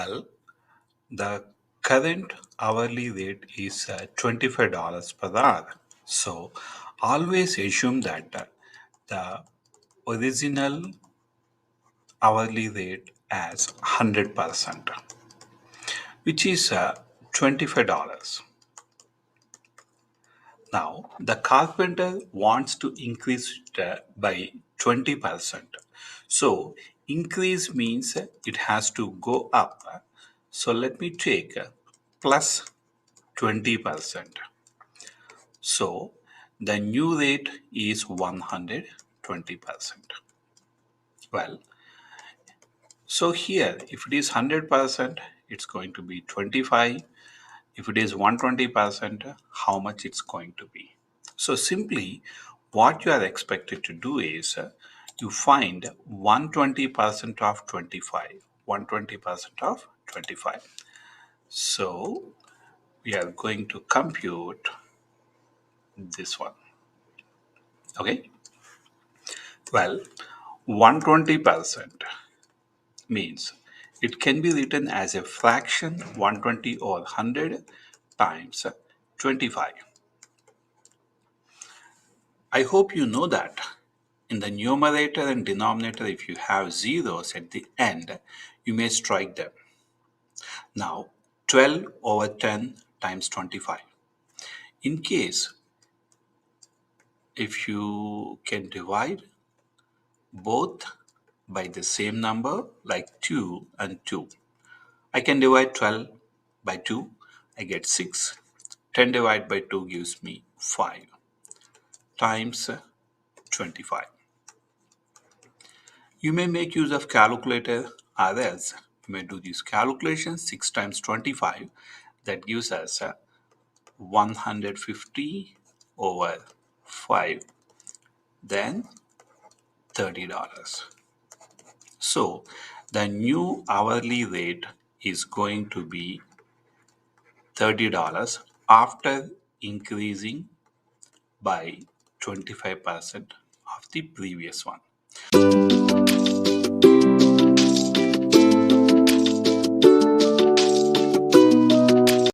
Well, the current hourly rate is $25 per hour. So always assume that the original hourly rate as 100%, which is $25. Now, the carpenter wants to increase it by 20%. So, increase means it has to go up. So, let me take plus 20%. So, the new rate is 120%. Well, so here, if it is 100%, it's going to be 25. If it is 120%, how much it's going to be. So simply what you are expected to do is you find 120% of 25, 120% of 25. So we are going to compute this one. Okay. Well, 120% means it can be written as a fraction 120 or 100 times 25. I hope you know that in the numerator and denominator, if you have zeros at the end, you may strike them. Now, 12 over 10 times 25. In case if you can divide both by the same number like 2 and 2, I can divide 12 by 2, I get 6. 10 divided by 2 gives me 5 times 25. You may make use of calculator or else you may do these calculations. 6 times 25, that gives us 150 over 5, then $30. So the new hourly rate is going to be $30 after increasing by 25% of the previous one.